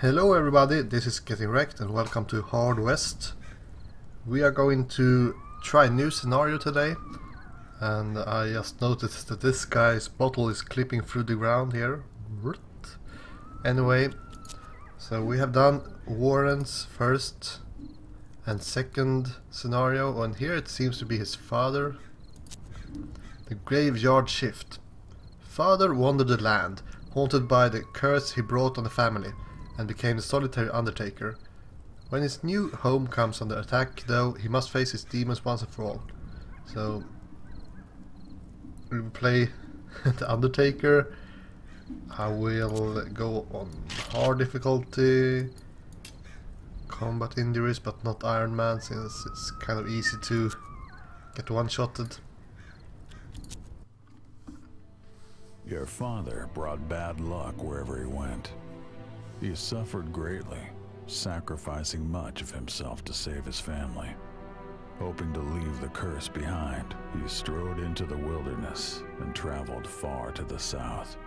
Hello everybody, this is Getting Wrecked and welcome to Hard West. We are going to try a new scenario today, and I just noticed that this guy's bottle is clipping through the ground here. Anyway, so we have done Warren's first and second scenario, and here it seems to be his father. The Graveyard Shift. Father wandered the land, haunted by the curse he brought on the family, and became the solitary undertaker. When his new home comes under attack, though, he must face his demons once and for all. So we will play the Undertaker. I will go on hard difficulty, combat injuries, but not Iron Man, since it's kind of easy to get one-shotted. Your father brought bad luck wherever he went. He suffered greatly, sacrificing much of himself to save his family. Hoping to leave the curse behind, he strode into the wilderness and traveled far to the south.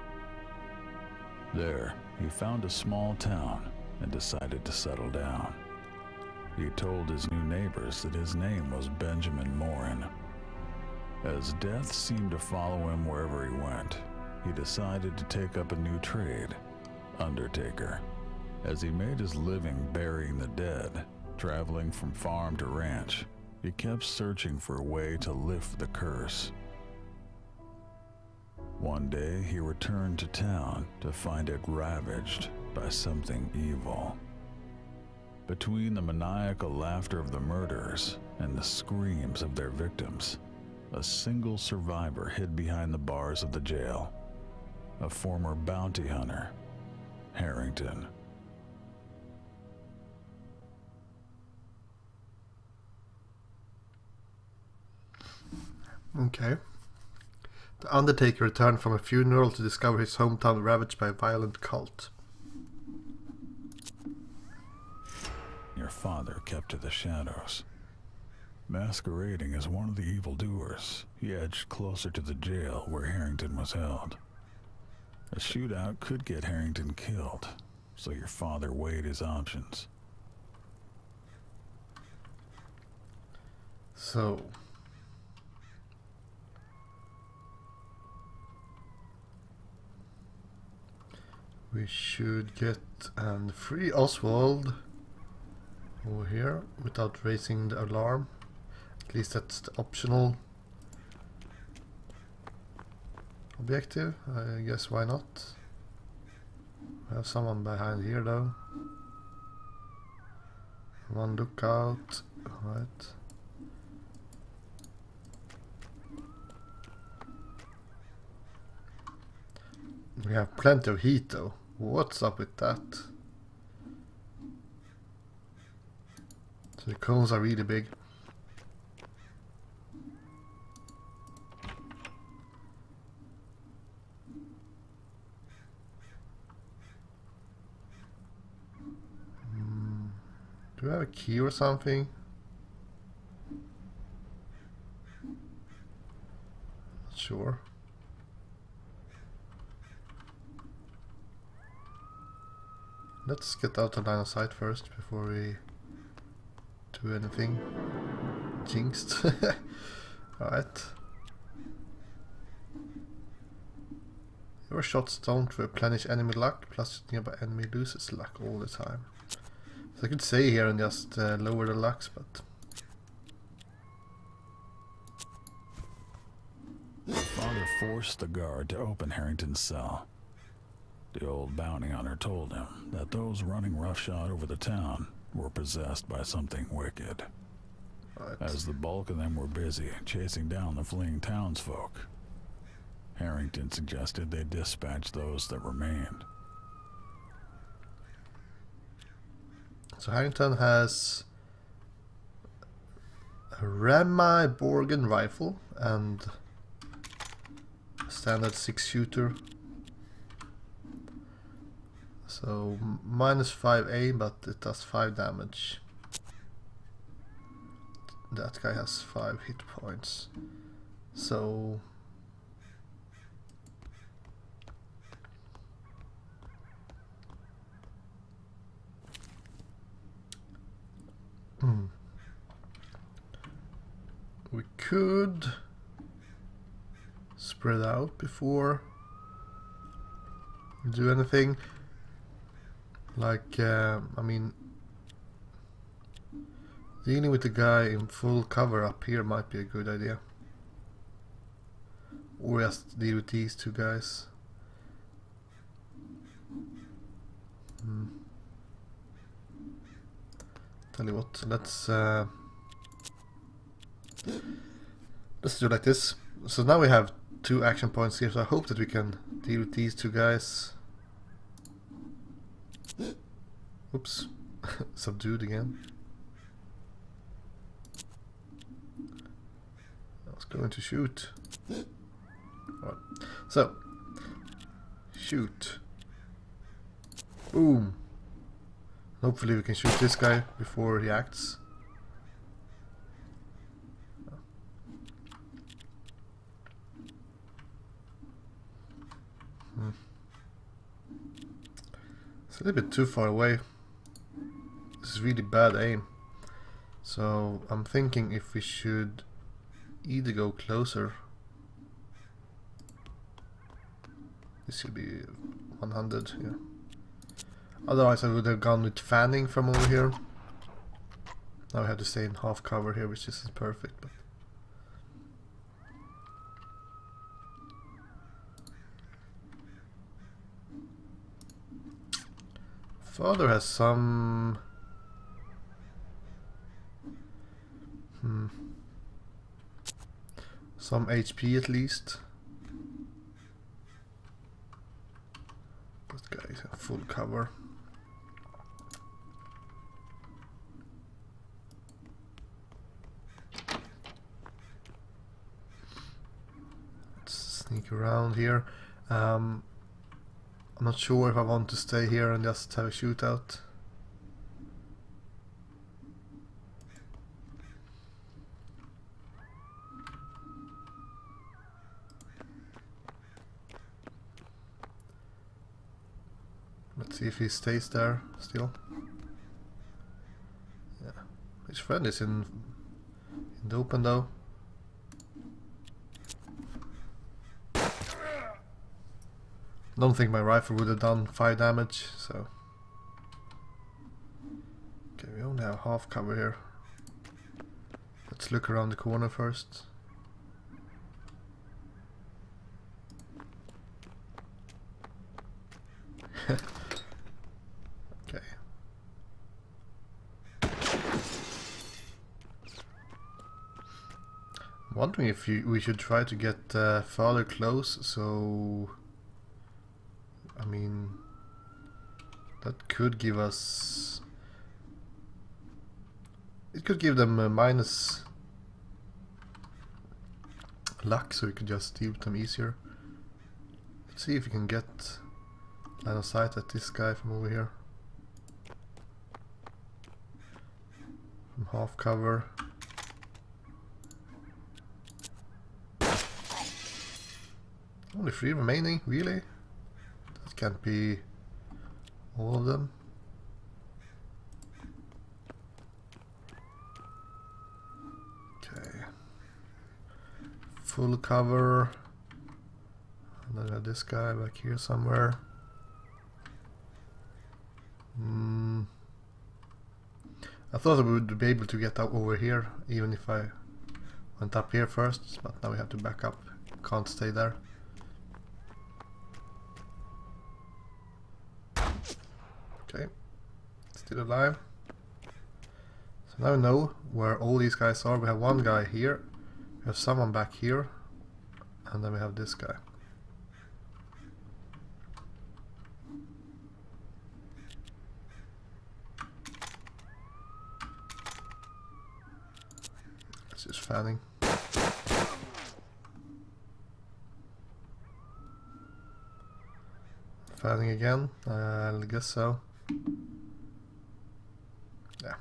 There, he found a small town and decided to settle down. He told his new neighbors that his name was Benjamin Morin. As death seemed to follow him wherever he went, he decided to take up a new trade, Undertaker. As he made his living burying the dead, traveling from farm to ranch, he kept searching for a way to lift the curse. One day he returned to town to find it ravaged by something evil. Between the maniacal laughter of the murderers and the screams of their victims, a single survivor hid behind the bars of the jail. A former bounty hunter, Harrington. Okay. The Undertaker returned from a funeral to discover his hometown ravaged by a violent cult. Your father kept to the shadows. Masquerading as one of the evildoers, he edged closer to the jail where Harrington was held. A shootout could get Harrington killed, so your father weighed his options. So we should get and free Oswald over here without raising the alarm. At least that's the optional objective. I guess why not? We have someone behind here though. One lookout. Alright. We have plenty of heat though. What's up with that? So the cones are really big. Do we have a key or something? Not sure. Let's get out of line of sight first before we do anything. Jinxed. Alright. Your shots don't replenish enemy luck, plus nearby enemy loses luck all the time. So I could stay here and just lower the lucks, but... Your father forced the guard to open Harrington's cell. The old bounty hunter told him that those running roughshod over the town were possessed by something wicked. Right. As the bulk of them were busy chasing down the fleeing townsfolk, Harrington suggested they dispatch those that remained. So Harrington has a Rami Borgen rifle and a standard 6-shooter. So minus 5 aim, but it does 5 damage. That guy has 5 hit points. So We could spread out before we do anything. Like, I mean, dealing with the guy in full cover up here might be a good idea. Or just deal with these two guys. Tell you what, let's do like this. So now we have 2 action points here, so I hope that we can deal with these two guys. Oops, subdued again. I was going to shoot. Alright. So, shoot. Boom. Hopefully we can shoot this guy before he acts. It's a little bit too far away. This is really bad aim. So I'm thinking if we should either go closer. This should be 100, yeah. Otherwise I would have gone with fanning from over here. Now we have to stay in half cover here, which isn't perfect, but father has some HP at least. This guy is in full cover. Let's sneak around here. I'm not sure if I want to stay here and just have a shootout. Let's see if he stays there still. Yeah, his friend is in the open though. Don't think my rifle would have done 5 damage, so. Okay, we only have half cover here. Let's look around the corner first. Okay. I'm wondering if we should try to get farther close, so I mean that could give us, it could give them a minus luck, so we could just deal with them easier. Let's see if we can get line of sight at this guy from over here. From half cover. Only 3 remaining, really? That can't be all of them. Okay. Full cover. And then we have this guy back here somewhere. I thought I would be able to get up over here even if I went up here first, but now we have to back up. Can't stay there. Okay, still alive. So now we know where all these guys are. We have one guy here, we have someone back here, and then we have this guy. It's just fanning. Fanning again? I guess so. Yeah.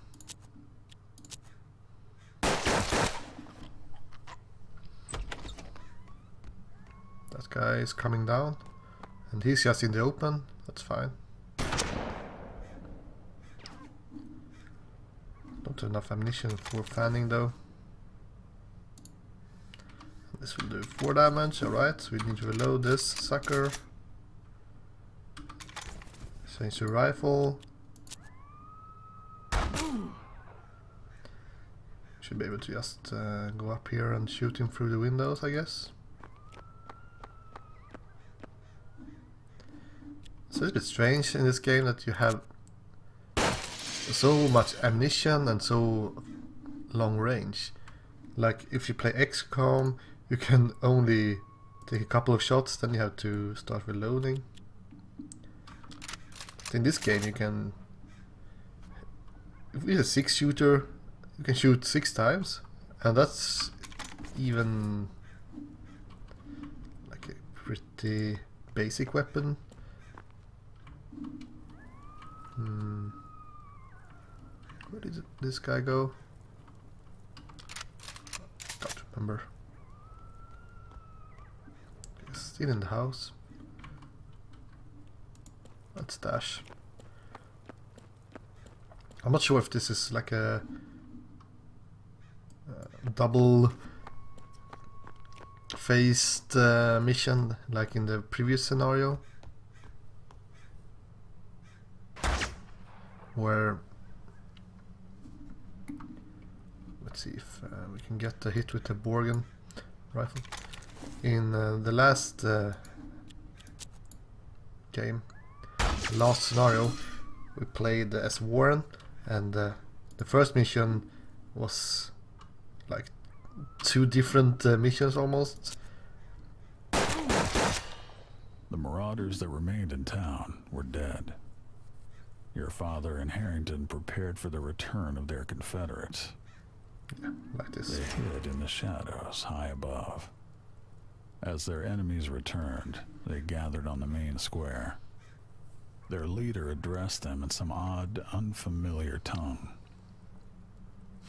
That guy is coming down, and he's just in the open. That's fine. Don't Don't have enough ammunition for fanning though. This will do 4 damage, alright, so we need to reload this sucker. Change to rifle. Should be able to just go up here and shoot him through the windows, I guess. So it's a bit strange in this game that you have so much ammunition and so long range. Like if you play XCOM, you can only take a couple of shots, then you have to start reloading. But in this game you can, if it's a 6-shooter, you can shoot 6 times, and that's even like a pretty basic weapon. Where did this guy go? Can't remember. He's still in the house. Let's dash. I'm not sure if this is like a double faced mission like in the previous scenario, where let's see if we can get a hit with the Borgen rifle. In the last game, last scenario, we played as Warren, and the first mission was like 2 different missions almost. The marauders that remained in town were dead. Your father and Harrington prepared for the return of their Confederates. Yeah, like this. They hid in the shadows high above. As their enemies returned, they gathered on the main square. Their leader addressed them in some odd, unfamiliar tongue.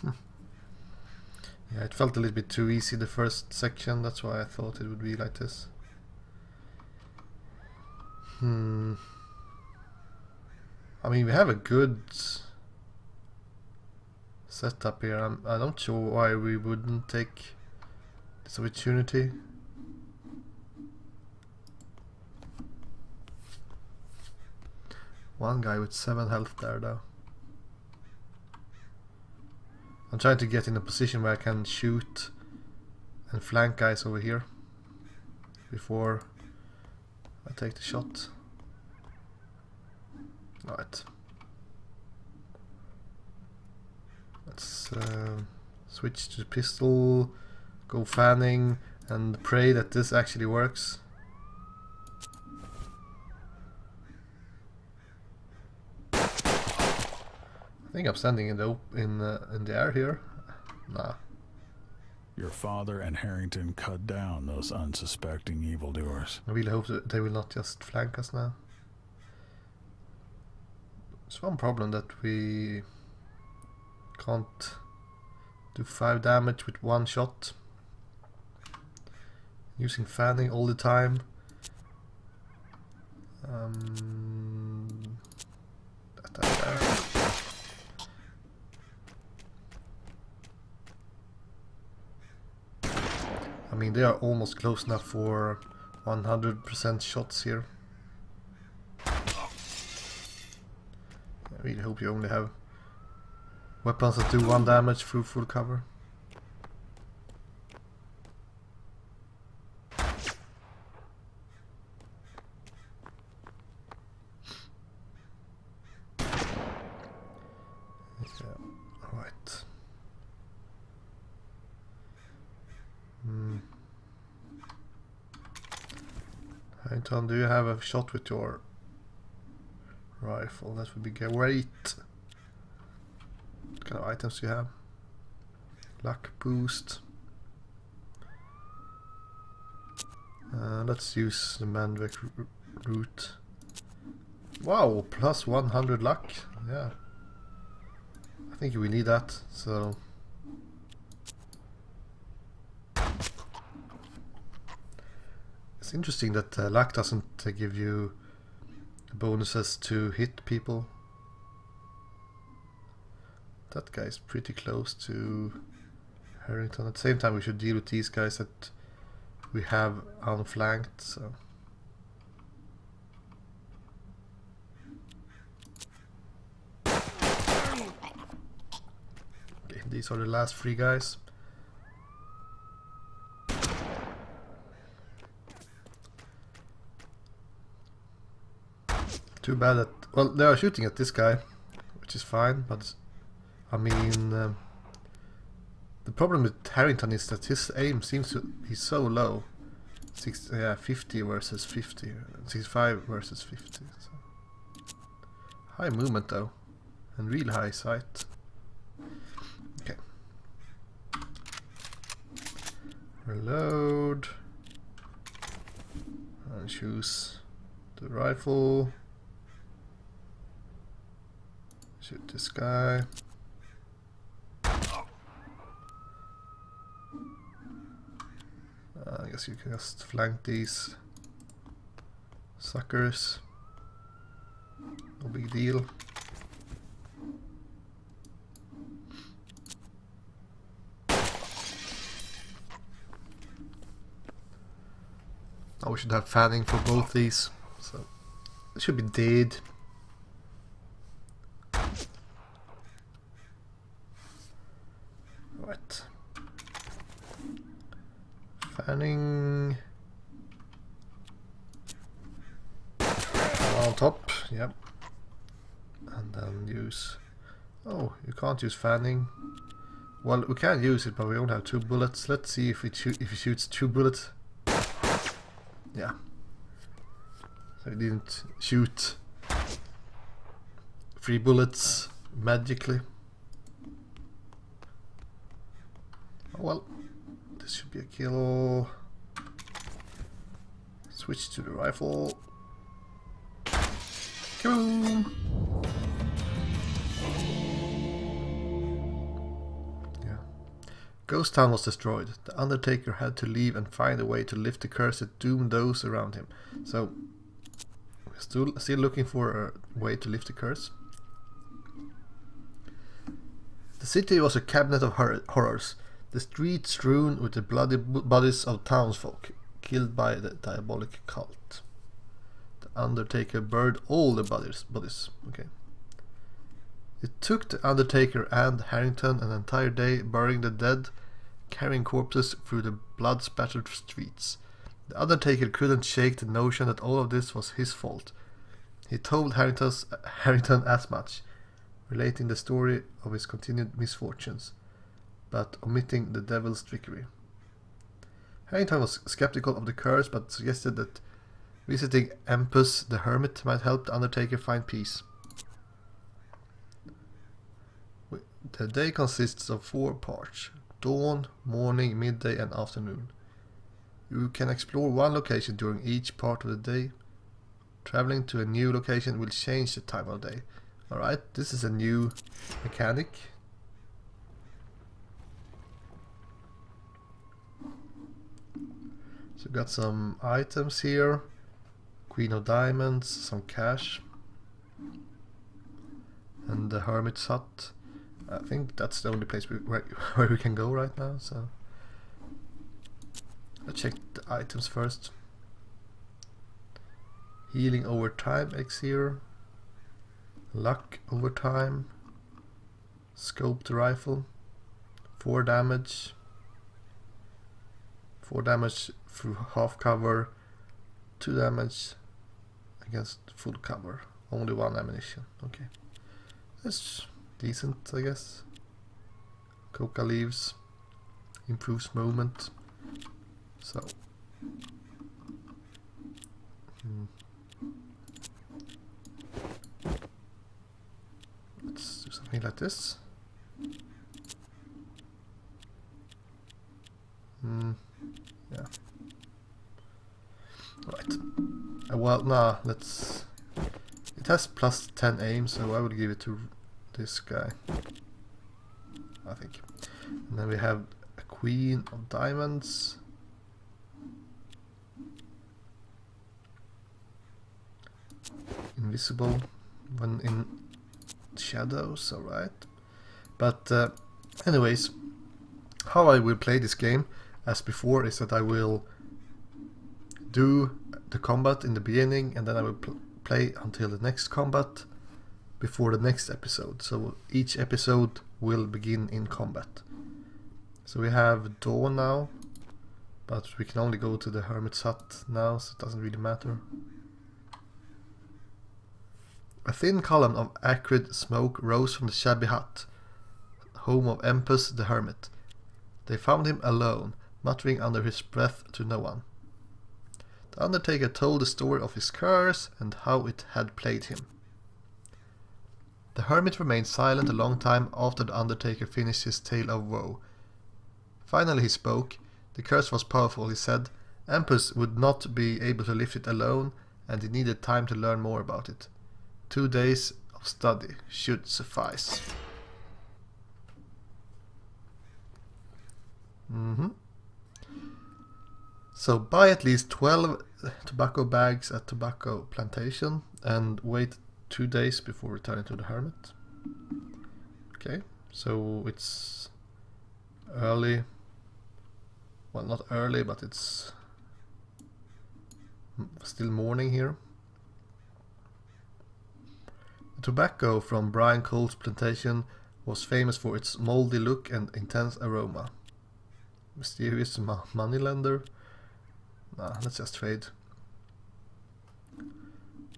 Yeah, it felt a little bit too easy the first section, that's why I thought it would be like this. I mean, we have a good setup here. I'm not sure why we wouldn't take this opportunity. One guy with 7 health there though. I'm trying to get in a position where I can shoot and flank guys over here before I take the shot. Right. Let's switch to pistol, go fanning, and pray that this actually works. I think I'm standing in the air here. Nah. Your father and Harrington cut down those unsuspecting evildoers. I really hope that they will not just flank us now. There's one problem that we can't do 5 damage with 1 shot. Using fanning all the time. That. I mean, they are almost close enough for 100% shots here. I really hope you only have weapons that do 1 damage through full cover. Alright. Anton, do you have a shot with your rifle? That would be great. What kind of items do you have? Luck boost. Let's use the Manvik route. Wow, plus 100 luck. Yeah. I think we need that, so... It's interesting that luck doesn't give you bonuses to hit people. that guy is pretty close to Harrington. At the same time, we should deal with these guys that we have unflanked, so... Okay, these are the last 3 guys. Too bad that... Well, they are shooting at this guy, which is fine, but... I mean... the problem with Harrington is that his aim seems to be so low. 50 versus 50, 65 versus 50. So. High movement though, and real high sight. Okay. Reload. And choose the rifle. Shoot this guy. I guess you can just flank these suckers. No big deal. Now we should have fanning for both these, so it should be dead. Right. Fanning on top, yep. And then use... Oh, you can't use fanning. Well, we can use it, but we only have 2 bullets. Let's see if it shoots 2 bullets. Yeah. So it didn't shoot 3 bullets magically. Oh well. This should be a kill. Switch to the rifle. Kaboom! Yeah. Ghost Town was destroyed. The Undertaker had to leave and find a way to lift the curse that doomed those around him. So, we're still looking for a way to lift the curse. The city was a cabinet of horrors. The streets strewn with the bloody bodies of townsfolk killed by the diabolic cult. The Undertaker buried all the bodies. Okay. It took the Undertaker and Harrington an entire day burying the dead, carrying corpses through the blood-spattered streets. The Undertaker couldn't shake the notion that all of this was his fault. He told Harrington as much, relating the story of his continued misfortunes, but omitting the devil's trickery. Harrington was skeptical of the curse, but suggested that visiting Empus the Hermit might help the Undertaker find peace. The day consists of 4 parts: dawn, morning, midday and afternoon. You can explore one location during each part of the day. Traveling to a new location will change the time of day. Alright, this is a new mechanic. So got some items here. Queen of Diamonds, some cash. And the Hermit's Hut. I think that's the only place where we can go right now, so... Let's check the items first. Healing over time Elixir. Luck over time. Scoped rifle. 4 damage. 4 damage through half cover. 2 damage against full cover. Only 1 ammunition. Okay. That's decent, I guess. Coca leaves. Improves movement. So. Let's do something like this. Yeah. Right. Well, nah, let's... It has plus 10 aim, so I would give it to this guy, I think. And then we have a Queen of Diamonds. Invisible when in shadows, alright. But anyways, how I will play this game, as before, is that I will do the combat in the beginning, and then I will play until the next combat before the next episode. So each episode will begin in combat. So we have dawn now, but we can only go to the hermit's hut now, so it doesn't really matter. A thin column of acrid smoke rose from the shabby hut, home of Empus the hermit. They found him alone, muttering under his breath to no one. The undertaker told the story of his curse and how it had plagued him. The hermit remained silent a long time after the undertaker finished his tale of woe. Finally he spoke. The curse was powerful, he said. Empus would not be able to lift it alone, and he needed time to learn more about it. 2 days of study should suffice. So buy at least 12 tobacco bags at Tobacco Plantation and wait 2 days before returning to the hermit. Okay, so it's early. Well, not early, but it's still morning here. The tobacco from Brian Cole's plantation was famous for its moldy look and intense aroma. Mysterious moneylender? Nah, let's just trade.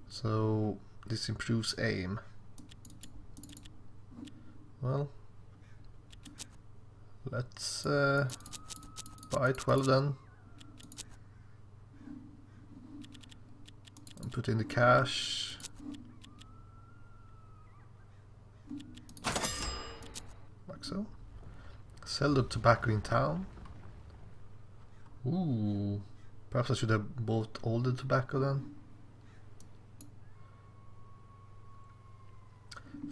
So this improves aim. Well, let's buy 12 then. And put in the cash. Like so. Sell the tobacco in town. Ooh. Perhaps I should have bought all the tobacco then.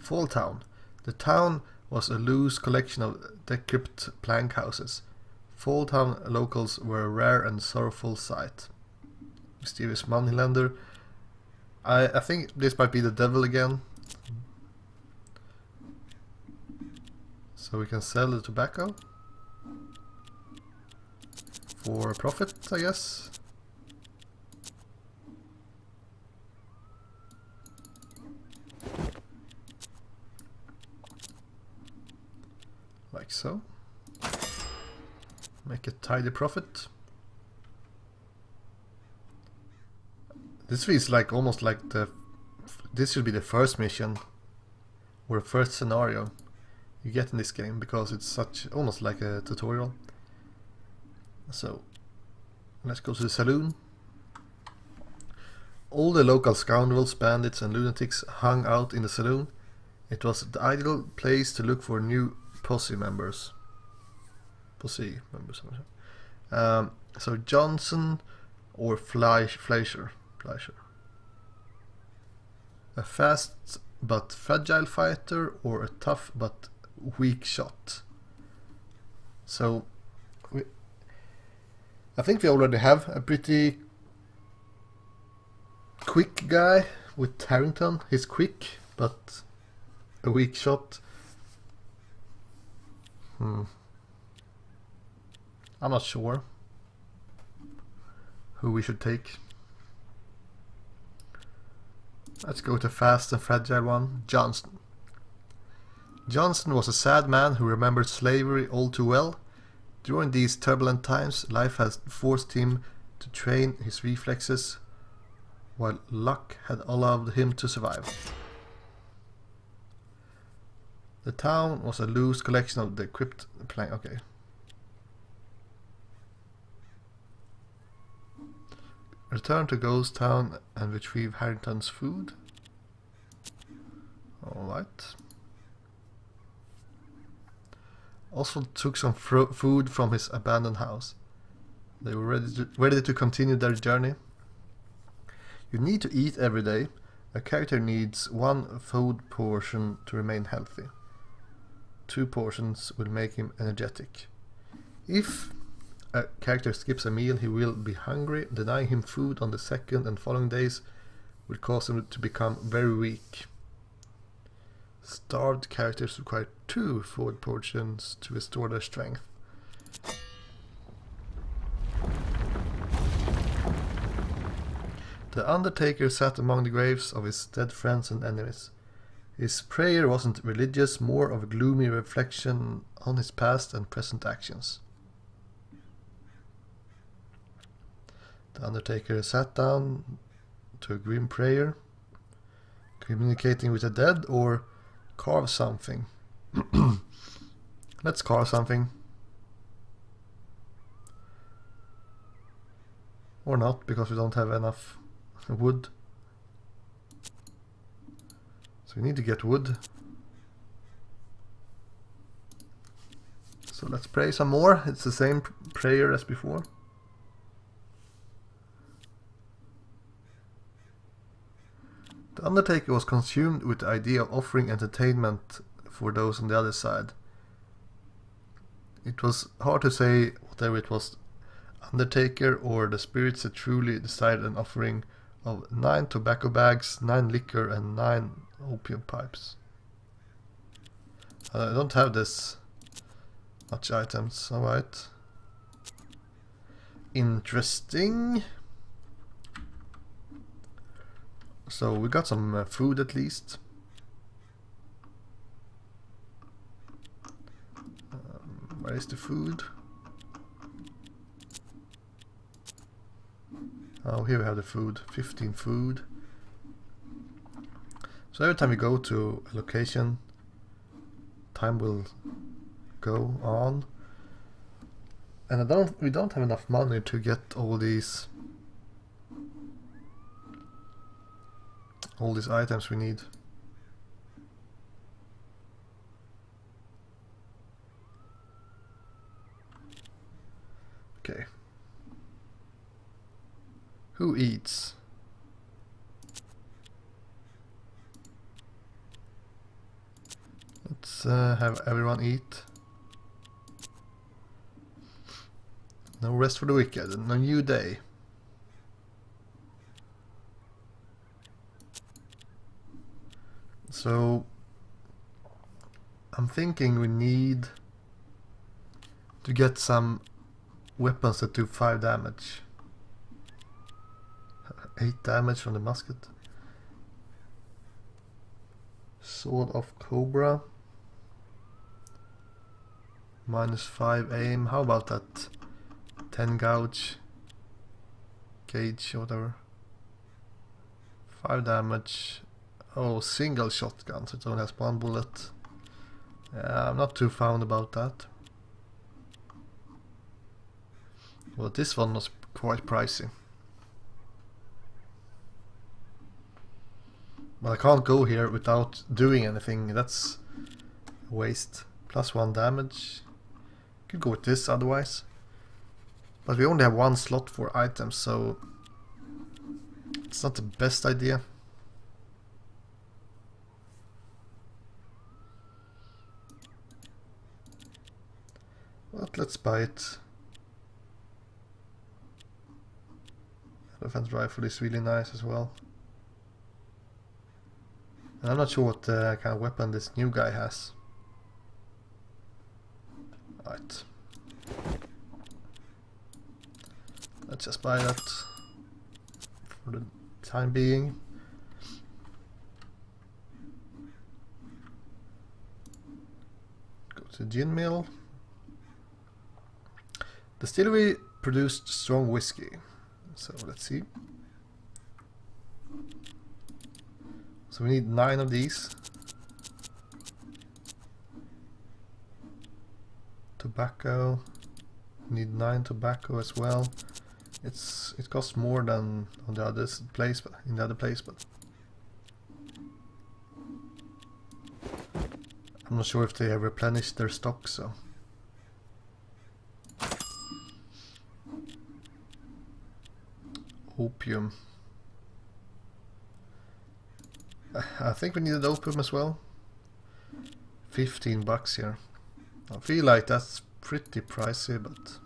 Fall Town. The town was a loose collection of decrepit plank houses. Fall Town locals were a rare and sorrowful sight. Mysterious moneylender. I think this might be the devil again. So we can sell the tobacco for a profit, I guess. Like so. Make a tidy profit. This feels like almost like this should be the first mission or first scenario you get in this game, because it's such almost like a tutorial. So let's go to the saloon. All the local scoundrels, bandits and lunatics hung out in the saloon. It was the ideal place to look for new posse members. So Johnson or Fleischer. A fast but fragile fighter or a tough but weak shot. So I think we already have a pretty quick guy with Harrington. He's quick but a weak shot. I'm not sure who we should take. Let's go to fast and fragile one, Johnson. Johnson was a sad man who remembered slavery all too well. During these turbulent times, life has forced him to train his reflexes, while luck had allowed him to survive. The town was a loose collection of decrepit plank. Okay. Return to Ghost Town and retrieve Harrington's food. Alright. Oswald took some food from his abandoned house. They were ready to continue their journey. You need to eat every day. A character needs 1 food portion to remain healthy. 2 portions will make him energetic. If a character skips a meal, he will be hungry. Denying him food on the second and following days will cause him to become very weak. Starved characters require 2 food portions to restore their strength. The Undertaker sat among the graves of his dead friends and enemies. His prayer wasn't religious, more of a gloomy reflection on his past and present actions. The Undertaker sat down to a grim prayer, communicating with the dead, or carve something. Let's carve something. Or not, because we don't have enough wood. So we need to get wood. So let's pray some more. It's the same prayer as before. The Undertaker was consumed with the idea of offering entertainment for those on the other side. It was hard to say whether it was Undertaker or the spirits that truly decided an offering of 9 tobacco bags, 9 liquor and 9 opium pipes. I don't have this much items, alright. Interesting. So we got some food at least. Where is the food? Oh, here we have the food. 15 food. So every time we go to a location, time will go on. And we don't have enough money to get all these items we need. Okay. Who eats? Let's have everyone eat. No rest for the wicked. No new day. So I'm thinking we need to get some weapons that do 5 damage. 8 damage from the musket. Sword of Cobra. -5 aim. How about that? 10 gauge. Gauge, whatever. 5 damage. Oh, single shotgun, so it only has 1 bullet. Yeah, I'm not too fond about that. Well, this one was quite pricey. But I can't go here without doing anything. That's a waste. +1 damage. Could go with this otherwise. But we only have 1 slot for items, so it's not the best idea. But let's buy it. Elephant rifle is really nice as well. And I'm not sure what kind of weapon this new guy has. Right. Let's just buy that for the time being. Go to the gin mill. Distillery produced strong whiskey. So let's see. So we need 9 of these. Tobacco. We need 9 tobacco as well. It costs more than on the other place, but in the other place, but I'm not sure if they have replenished their stock, so opium. I think we needed opium as well. 15 bucks here. I feel like that's pretty pricey, but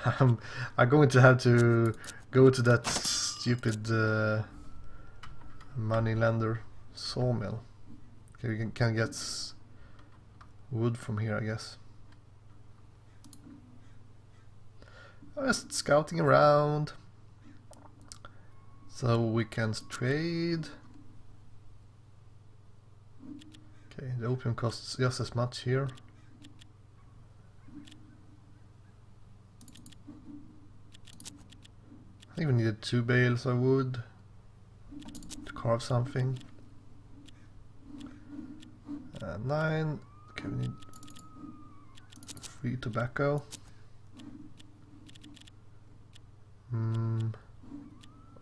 I'm going to have to go to that stupid money lender Sawmill. Okay, we can get wood from here, I guess. Just scouting around. So we can trade. Okay, the opium costs just as much here. I think we needed 2 bales of wood to carve something. 9. Okay, we need 3 tobacco.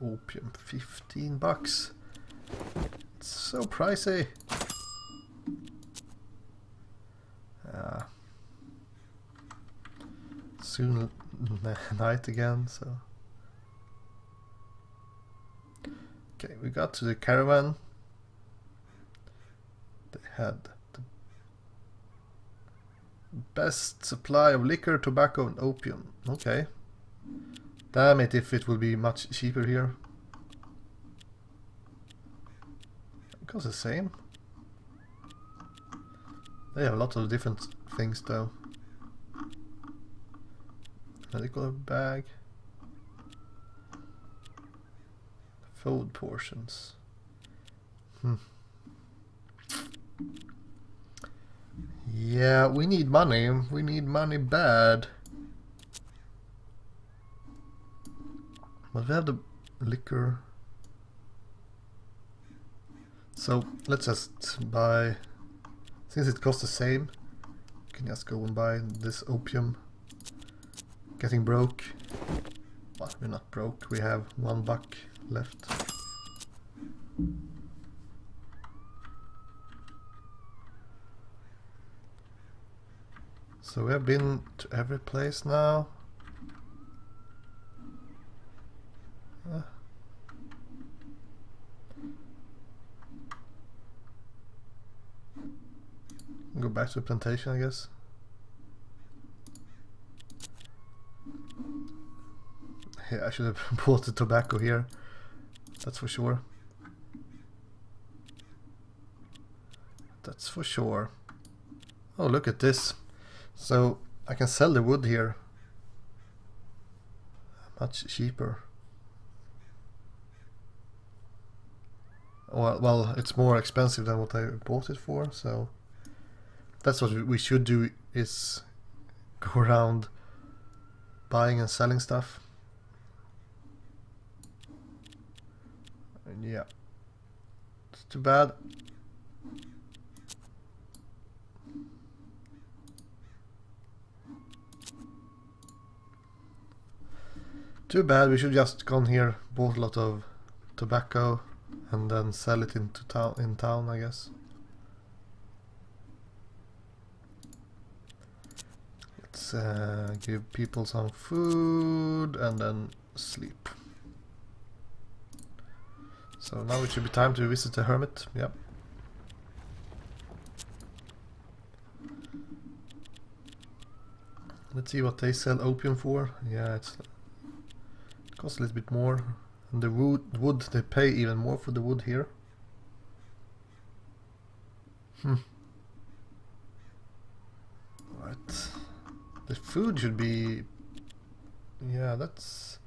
Opium, 15 bucks. It's so pricey. Soon night again, so. Okay, we got to the caravan. They had the best supply of liquor, tobacco, and opium. Okay. Damn it, if it will be much cheaper here. It costs the same. They have a lot of different things though. Medical bag. Food portions. Yeah, we need money. We need money bad. But we have the liquor. So let's just buy, since it costs the same, we can just go and buy this opium. Getting broke. Well, we're not broke, we have $1 left. So we have been to every place now. Go back to the plantation, I guess. Yeah, I should have bought the tobacco here. That's for sure. That's for sure. Oh, look at this. So I can sell the wood here. Much cheaper. Well, it's more expensive than what I bought it for, so that's what we should do, is go around buying and selling stuff. And yeah, it's too bad. Too bad, we should just gone here, bought a lot of tobacco and then sell it into town, I guess. Let's give people some food and then sleep. So now it should be time to visit the hermit. Yep. Let's see what they sell opium for. Yeah, it costs a little bit more. And the wood, they pay even more for the wood here. Right. The food should be... yeah, that's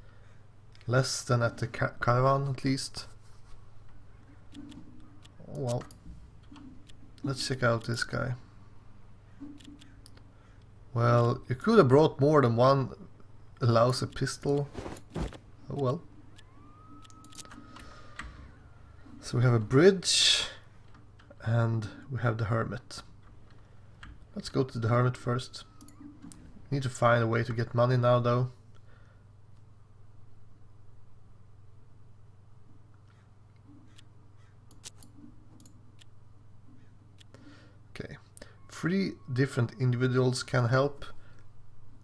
less than at the caravan at least. Oh well. Let's check out this guy. Well, you could have brought more than one lousy pistol. Oh well. So we have a bridge and we have the hermit. Let's go to the hermit first. Need to find a way to get money now though. Okay. 3 different individuals can help.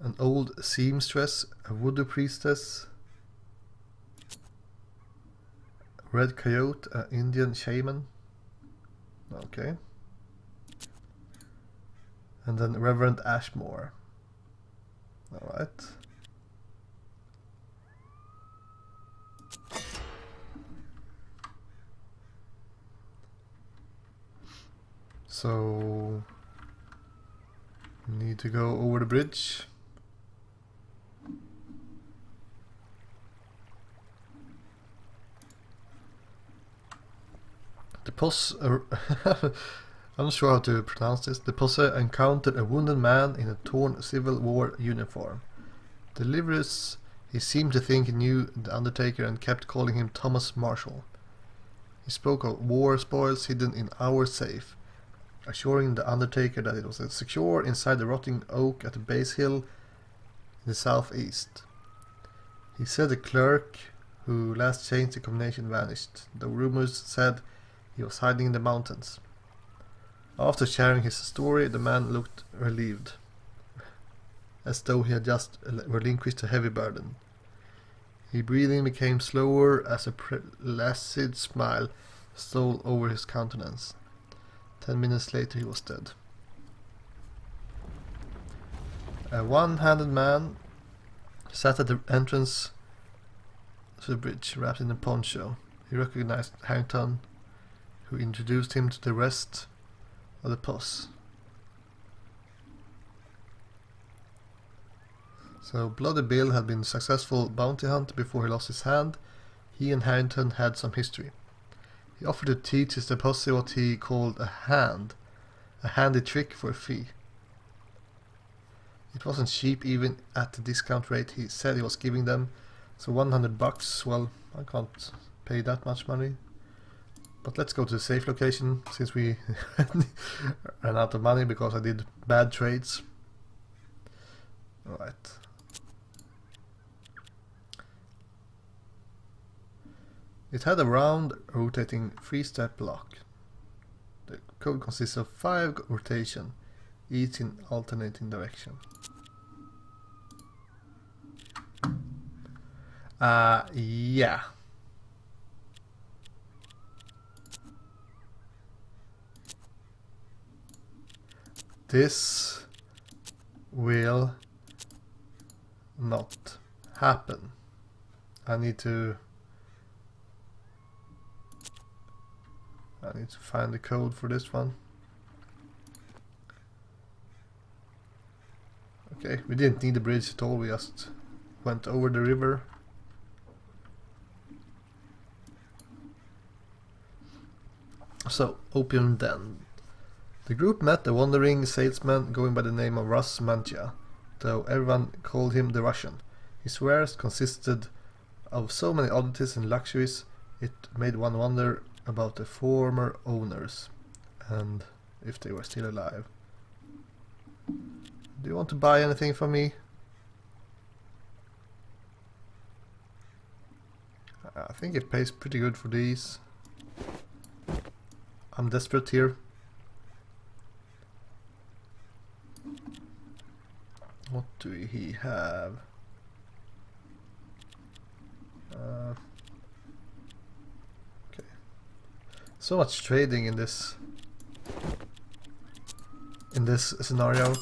An old seamstress, a voodoo priestess, red coyote, an Indian shaman. Okay. And then Reverend Ashmore. Alright. So we need to go over the bridge. The posse, I'm not sure how to pronounce this. The posse encountered a wounded man in a torn Civil War uniform. Delirious, he seemed to think he knew the Undertaker and kept calling him Thomas Marshall. He spoke of war spoils hidden in our safe, assuring the Undertaker that it was secure inside the rotting oak at the base hill in the southeast. He said the clerk who last changed the combination vanished, though rumors said he was hiding in the mountains. After sharing his story, the man looked relieved, as though he had just relinquished a heavy burden. His breathing became slower as a placid smile stole over his countenance. 10 minutes later he was dead. A one-handed man sat at the entrance to the bridge, wrapped in a poncho. He recognized Harrington, who introduced him to the rest of the posse. So Bloody Bill had been a successful bounty hunter before he lost his hand. He and Harrington had some history. He offered to teach his posse what he called a handy trick for a fee. It wasn't cheap even at the discount rate he said he was giving them, so $100, well, I can't pay that much money. But let's go to the safe location, since we ran out of money because I did bad trades. Alright. It had a round, rotating 3-step lock. The code consists of 5 rotations, each in alternating direction. Yeah. This will not happen. I need to find the code for this one. Okay, we didn't need the bridge at all, we just went over the river. So, Opium Den. The group met a wandering salesman going by the name of Russ Mantia, though everyone called him the Russian. His wares consisted of so many oddities and luxuries, it made one wonder about the former owners, and if they were still alive. Do you want to buy anything from me? I think it pays pretty good for these. I'm desperate here. What do he have? Okay. So much trading in this scenario.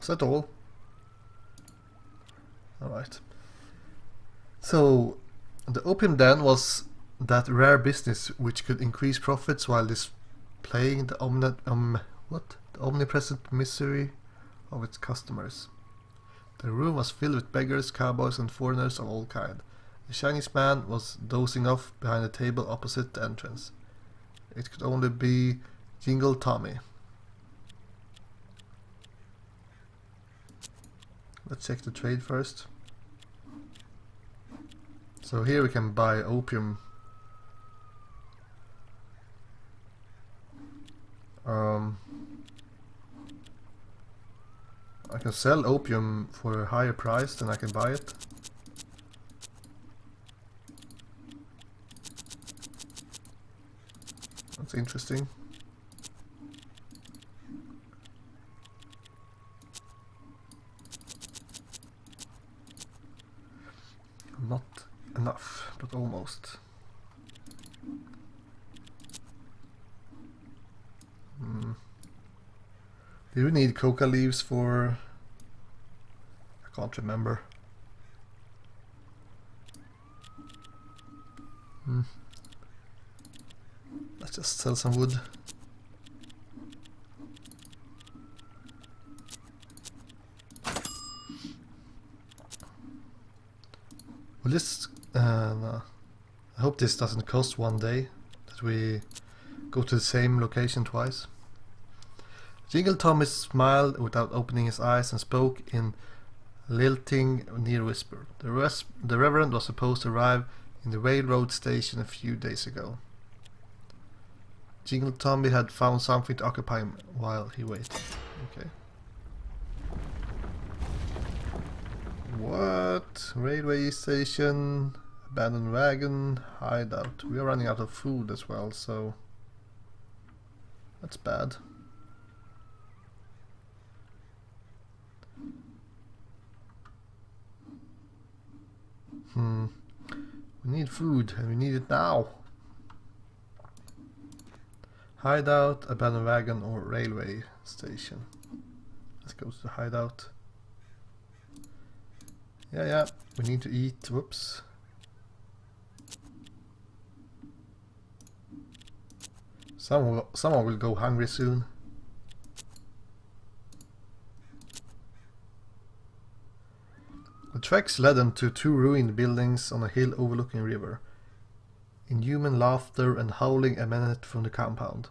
Is that all? Alright. So the Opium Den was that rare business which could increase profits while displaying the omnipresent misery of its customers. The room was filled with beggars, cowboys and foreigners of all kinds. The Chinese man was dozing off behind a table opposite the entrance. It could only be Jingle Tommy. Let's check the trade first. So here we can buy opium. I can sell opium for a higher price than I can buy it. That's interesting. Not enough, but almost. Do we need coca leaves for... I can't remember. Let's just sell some wood. Well, this... no. I hope this doesn't cost one day, that we go to the same location twice. Jingle Tommy smiled without opening his eyes and spoke in lilting near whisper. The Reverend was supposed to arrive in the railroad station a few days ago. Jingle Tommy had found something to occupy him while he waited. Okay. What? Railway station, abandoned wagon, hideout. We are running out of food as well, so that's bad. We need food, and we need it now. Hideout, abandoned wagon, or railway station. Let's go to the hideout. Yeah, we need to eat. Whoops. Someone will go hungry soon. The tracks led them to two ruined buildings on a hill overlooking a river. Inhuman laughter and howling emanated from the compound.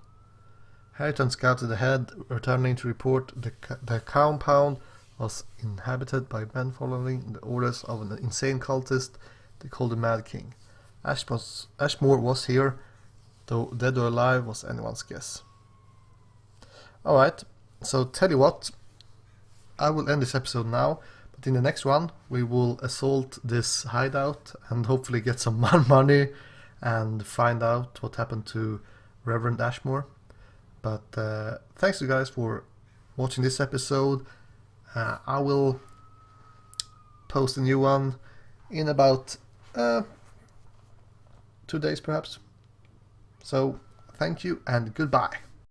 Harrington scouted ahead, returning to report the compound was inhabited by men following the orders of an insane cultist they called the Mad King. Ashmore was here, though dead or alive was anyone's guess. Alright, so tell you what, I will end this episode now. But in the next one, we will assault this hideout and hopefully get some money and find out what happened to Reverend Ashmore. But thanks you guys for watching this episode. I will post a new one in about 2 days perhaps. So thank you and goodbye.